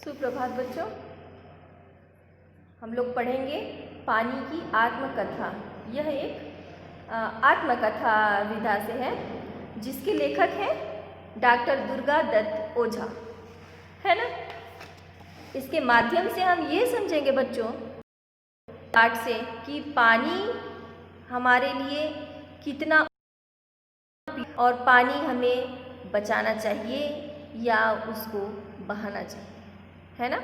सुप्रभात बच्चों। हम लोग पढ़ेंगे पानी की आत्मकथा। यह एक आत्मकथा विधा से है जिसके लेखक हैं डॉक्टर दुर्गा दत्त ओझा, है ना। इसके माध्यम से हम ये समझेंगे बच्चों पाठ से कि पानी हमारे लिए कितना और पानी हमें बचाना चाहिए या उसको बहाना चाहिए, है ना।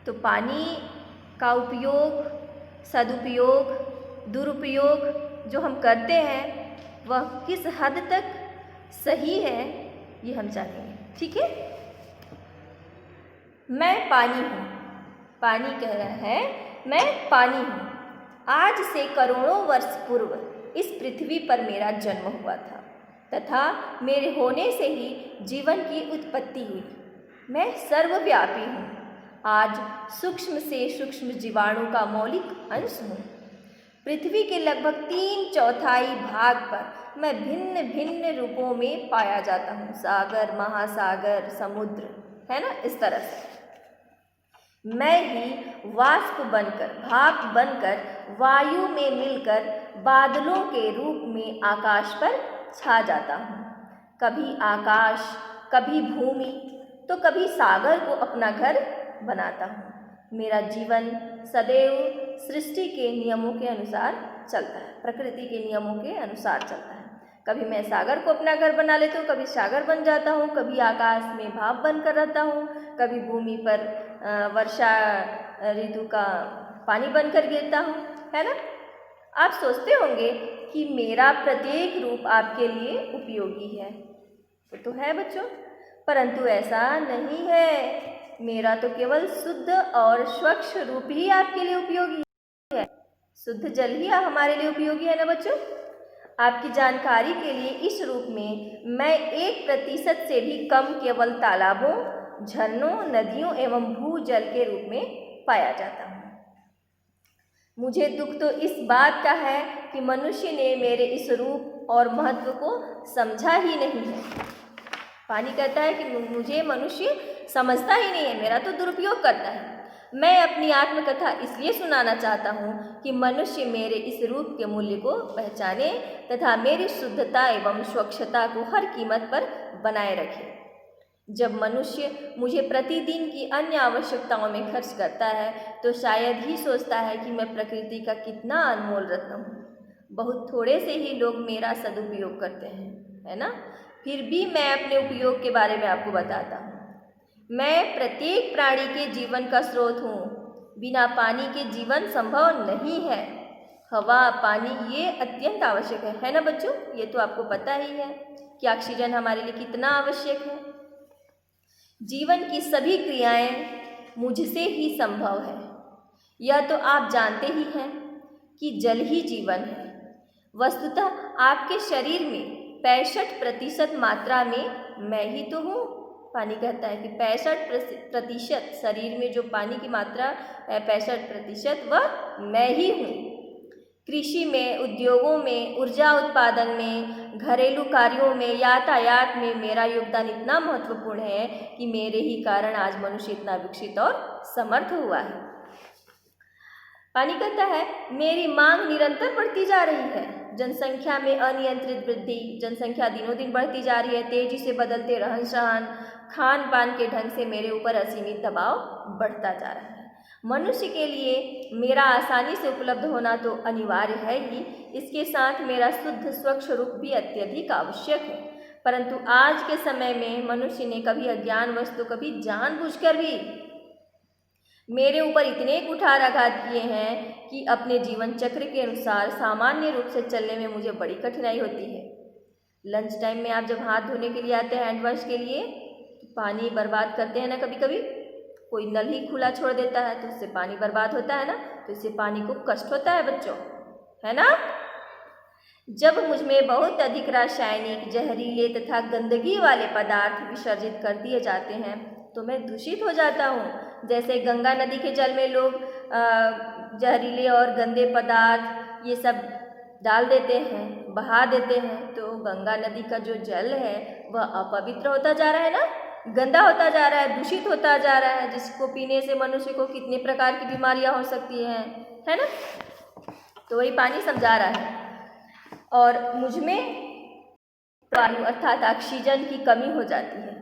तो पानी का उपयोग, सदुपयोग, दुरुपयोग जो हम करते हैं वह किस हद तक सही है ये हम जानेंगे, ठीक है। मैं पानी हूँ। पानी कह रहा है मैं पानी हूँ। आज से करोड़ों वर्ष पूर्व इस पृथ्वी पर मेरा जन्म हुआ था तथा मेरे होने से ही जीवन की उत्पत्ति हुई। मैं सर्वव्यापी हूँ। आज सूक्ष्म से सूक्ष्म जीवाणु का मौलिक अंश हूँ। पृथ्वी के लगभग 3/4 भाग पर मैं भिन्न भिन्न रूपों में पाया जाता हूँ। सागर, महासागर, समुद्र, है ना। इस तरह से मैं ही वाष्प बनकर, भाप बनकर, वायु में मिलकर बादलों के रूप में आकाश पर छा जाता हूँ। कभी आकाश, कभी भूमि, तो कभी सागर को अपना घर बनाता हूँ। मेरा जीवन सदैव सृष्टि के नियमों के अनुसार चलता है, प्रकृति के नियमों के अनुसार चलता है। कभी मैं सागर को अपना घर बना लेता हूँ, कभी सागर बन जाता हूँ, कभी आकाश में भाप बनकर रहता हूँ, कभी भूमि पर वर्षा ऋतु का पानी बनकर गिरता हूँ, है ना। आप सोचते होंगे कि मेरा प्रत्येक रूप आपके लिए उपयोगी है, तो है बच्चों, परंतु ऐसा नहीं है। मेरा तो केवल शुद्ध और स्वच्छ रूप ही आपके लिए उपयोगी है। शुद्ध जल ही हमारे लिए उपयोगी है ना बच्चों। आपकी जानकारी के लिए इस रूप में मैं 1% से भी कम केवल तालाबों, झरनों, नदियों एवं भूजल के रूप में पाया जाता हूँ। मुझे दुख तो इस बात का है कि मनुष्य ने मेरे इस रूप और महत्व को समझा ही नहीं है। पानी कहता है कि मुझे मनुष्य समझता ही नहीं है, मेरा तो दुरुपयोग करता है। मैं अपनी आत्मकथा इसलिए सुनाना चाहता हूँ कि मनुष्य मेरे इस रूप के मूल्य को पहचाने तथा मेरी शुद्धता एवं स्वच्छता को हर कीमत पर बनाए रखे। जब मनुष्य मुझे प्रतिदिन की अन्य आवश्यकताओं में खर्च करता है तो शायद ही सोचता है कि मैं प्रकृति का कितना अनमोल रत्न हूँ। बहुत थोड़े से ही लोग मेरा सदुपयोग करते हैं, है ना। फिर भी मैं अपने उपयोग के बारे में आपको बताता हूँ। मैं प्रत्येक प्राणी के जीवन का स्रोत हूँ। बिना पानी के जीवन संभव नहीं है। हवा, पानी ये अत्यंत आवश्यक है ना बच्चों। ये तो आपको पता ही है कि ऑक्सीजन हमारे लिए कितना आवश्यक है। जीवन की सभी क्रियाएं मुझसे ही संभव है। यह तो आप जानते ही हैं कि जल ही जीवन है। वस्तुतः आपके शरीर में 65% मात्रा में मैं ही तो हूँ। पानी कहता है कि 65% शरीर में जो पानी की मात्रा है 65% वह मैं ही हूँ। कृषि में, उद्योगों में, ऊर्जा उत्पादन में, घरेलू कार्यों में, यातायात में मेरा योगदान इतना महत्वपूर्ण है कि मेरे ही कारण आज मनुष्य इतना विकसित और समर्थ हुआ है। पानी कहता है मेरी मांग निरंतर बढ़ती जा रही है। जनसंख्या में अनियंत्रित वृद्धि, जनसंख्या दिनों दिन बढ़ती जा रही है। तेजी से बदलते रहन सहन, खान पान के ढंग से मेरे ऊपर असीमित दबाव बढ़ता जा रहा है। मनुष्य के लिए मेरा आसानी से उपलब्ध होना तो अनिवार्य है ही, इसके साथ मेरा शुद्ध स्वच्छ रूप भी अत्यधिक आवश्यक है। परंतु आज के समय में मनुष्य ने कभी अज्ञानवश तो कभी जानबूझकर भी मेरे ऊपर इतने कुठाराघात किए हैं कि अपने जीवन चक्र के अनुसार सामान्य रूप से चलने में मुझे बड़ी कठिनाई होती है। लंच टाइम में आप जब हाथ धोने के लिए आते हैं हैंड वॉश के लिए, तो पानी बर्बाद करते हैं ना। कभी कभी कोई नल ही खुला छोड़ देता है तो उससे पानी बर्बाद होता है ना। तो इससे पानी को कष्ट होता है बच्चों, है ना। जब मुझमें बहुत अधिक रासायनिक, जहरीले तथा गंदगी वाले पदार्थ विसर्जित कर दिए जाते हैं तो मैं दूषित हो जाता हूँ। जैसे गंगा नदी के जल में लोग जहरीले और गंदे पदार्थ ये सब डाल देते हैं, बहा देते हैं, तो गंगा नदी का जो जल है वह अपवित्र होता जा रहा है ना। गंदा होता जा रहा है, दूषित होता जा रहा है, जिसको पीने से मनुष्य को कितने प्रकार की बीमारियां हो सकती हैं, है ना। तो वही पानी समझा रहा है। और मुझ में वायु अर्थात ऑक्सीजन की कमी हो जाती है।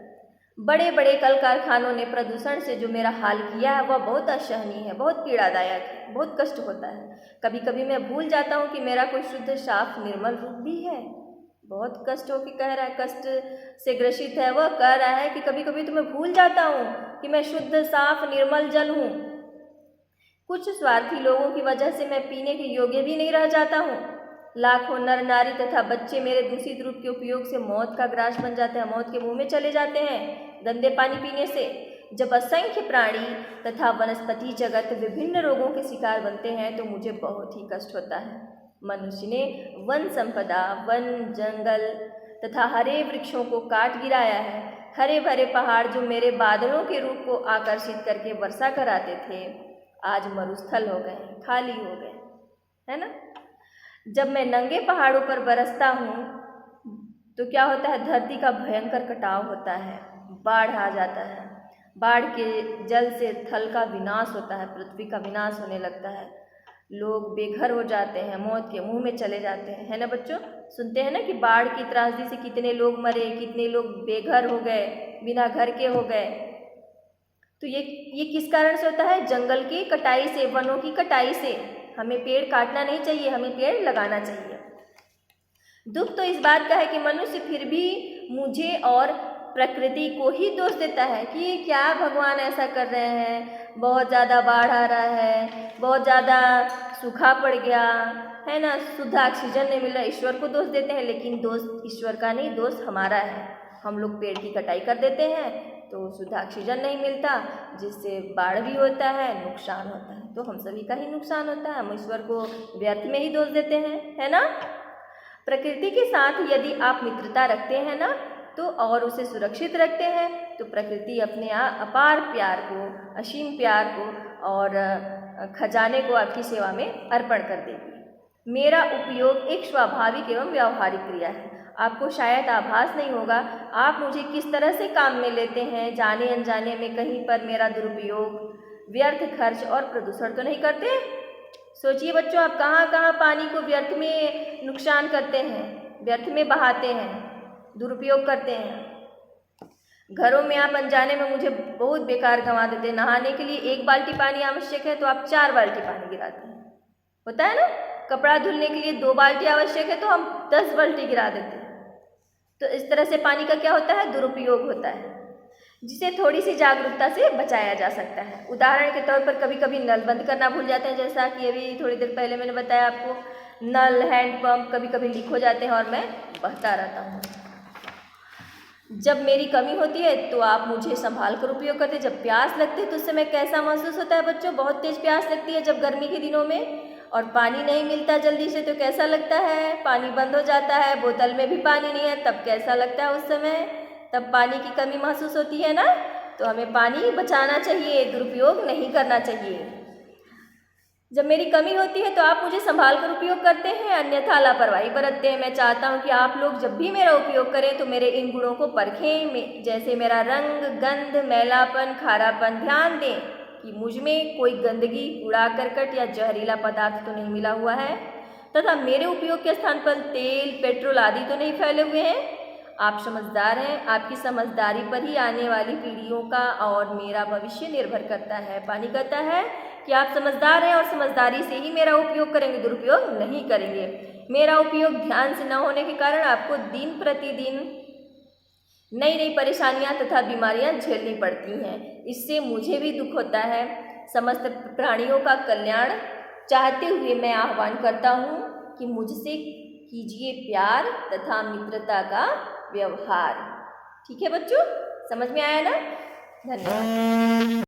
बड़े बड़े कल कारखानों ने प्रदूषण से जो मेरा हाल किया है वह बहुत असहनीय है, बहुत पीड़ादायक है, बहुत कष्ट होता है। कभी कभी मैं भूल जाता हूँ कि मेरा कोई शुद्ध साफ निर्मल रूप भी है। बहुत कष्ट हो के कह रहा है, कष्ट से ग्रसित है, वह कह रहा है कि कभी कभी तो मैं भूल जाता हूँ कि मैं शुद्ध साफ निर्मल जल हूँ। कुछ स्वार्थी लोगों की वजह से मैं पीने के योग्य भी नहीं रह जाता हूँ। लाखों नर नारी तथा बच्चे मेरे दूषित रूप के उपयोग से मौत का ग्रास बन जाते हैं, मौत के मुंह में चले जाते हैं गंदे पानी पीने से। जब असंख्य प्राणी तथा वनस्पति जगत विभिन्न रोगों के शिकार बनते हैं तो मुझे बहुत ही कष्ट होता है। मनुष्य ने वन संपदा, वन जंगल तथा हरे वृक्षों को काट गिराया है। हरे भरे पहाड़ जो मेरे बादलों के रूप को आकर्षित करके वर्षा कराते थे आज मरुस्थल हो गए, खाली हो गए, है ना। जब मैं नंगे पहाड़ों पर बरसता हूँ तो क्या होता है, धरती का भयंकर कटाव होता है, बाढ़ आ जाता है। बाढ़ के जल से थल का विनाश होता है, पृथ्वी का विनाश होने लगता है। लोग बेघर हो जाते हैं, मौत के मुंह में चले जाते हैं, है ना बच्चों। सुनते हैं ना कि बाढ़ की त्रासदी से कितने लोग मरे, कितने लोग बेघर हो गए, बिना घर के हो गए। तो ये किस कारण से होता है, जंगल की कटाई से, वनों की कटाई से। हमें पेड़ काटना नहीं चाहिए, हमें पेड़ लगाना चाहिए। दुख तो इस बात का है कि मनुष्य फिर भी मुझे और प्रकृति को ही दोष देता है कि क्या भगवान ऐसा कर रहे हैं, बहुत ज़्यादा बाढ़ आ रहा है, बहुत ज़्यादा सूखा पड़ गया है ना, शुद्ध ऑक्सीजन नहीं मिल रहा। ईश्वर को दोष देते हैं, लेकिन दोष ईश्वर का नहीं, दोष हमारा है। हम लोग पेड़ की कटाई कर देते हैं तो शुद्ध ऑक्सीजन नहीं मिलता, जिससे बाढ़ भी होता है, नुकसान होता है, तो हम सभी का ही नुकसान होता है। हम ईश्वर को व्यर्थ में ही दोष देते हैं, है ना। प्रकृति के साथ यदि आप मित्रता रखते हैं ना तो और उसे सुरक्षित रखते हैं तो प्रकृति अपने अपार प्यार को, असीम प्यार को और खजाने को आपकी सेवा में अर्पण कर देगी। मेरा उपयोग एक स्वाभाविक एवं व्यावहारिक क्रिया है। आपको शायद आभास नहीं होगा आप मुझे किस तरह से काम में लेते हैं। जाने अनजाने में कहीं पर मेरा दुरुपयोग, व्यर्थ खर्च और प्रदूषण तो नहीं करते। सोचिए बच्चों, आप कहाँ कहाँ पानी को व्यर्थ में नुकसान करते हैं, व्यर्थ में बहाते हैं, दुरुपयोग करते हैं। घरों में आप अनजाने में मुझे बहुत बेकार गंवा देते हैं। नहाने के लिए 1 बाल्टी पानी आवश्यक है तो आप 4 बाल्टी पानी गिराते हैं, होता है ना। कपड़ा धुलने के लिए 2 बाल्टी आवश्यक है तो हम 10 बाल्टी गिरा देते हैं। तो इस तरह से पानी का क्या होता है, दुरुपयोग होता है, जिसे थोड़ी सी जागरूकता से बचाया जा सकता है। उदाहरण के तौर पर कभी कभी नल बंद करना भूल जाते हैं, जैसा कि अभी थोड़ी देर पहले मैंने बताया आपको। नल, हैंडपंप कभी कभी लीक हो जाते हैं और मैं बहता रहता हूँ। जब मेरी कमी होती है तो आप मुझे संभाल कर उपयोग करते हैं। जब प्यास लगती है तो उस समय कैसा महसूस होता है बच्चों, बहुत तेज प्यास लगती है जब गर्मी के दिनों में, और पानी नहीं मिलता जल्दी से तो कैसा लगता है, पानी बंद हो जाता है, बोतल में भी पानी नहीं है, तब कैसा लगता है उस समय, तब पानी की कमी महसूस होती है ना। तो हमें पानी बचाना चाहिए, दुरुपयोग नहीं करना चाहिए। जब मेरी कमी होती है तो आप मुझे संभाल कर उपयोग करते हैं, अन्यथा लापरवाही बरतते हैं। मैं चाहता हूं कि आप लोग जब भी मेरा उपयोग करें तो मेरे इन गुणों को परखें, जैसे मेरा रंग, गंध, मैलापन, खारापन। ध्यान दें कि मुझ में कोई गंदगी, कूड़ा करकट या जहरीला पदार्थ तो नहीं मिला हुआ है, तथा मेरे उपयोग के स्थान पर तेल, पेट्रोल आदि तो नहीं फैले हुए हैं। आप समझदार हैं, आपकी समझदारी पर ही आने वाली पीढ़ियों का और मेरा भविष्य निर्भर करता है। पानी कहता है कि आप समझदार हैं और समझदारी से ही मेरा उपयोग करेंगे, दुरुपयोग नहीं करेंगे। मेरा उपयोग ध्यान से न होने के कारण आपको दिन प्रतिदिन नई नई परेशानियां तथा बीमारियां झेलनी पड़ती हैं। इससे मुझे भी दुख होता है। समस्त प्राणियों का कल्याण चाहते हुए मैं आह्वान करता हूँ कि मुझसे कीजिए प्यार तथा मित्रता का व्यवहार। ठीक है बच्चों, समझ में आया ना? धन्यवाद।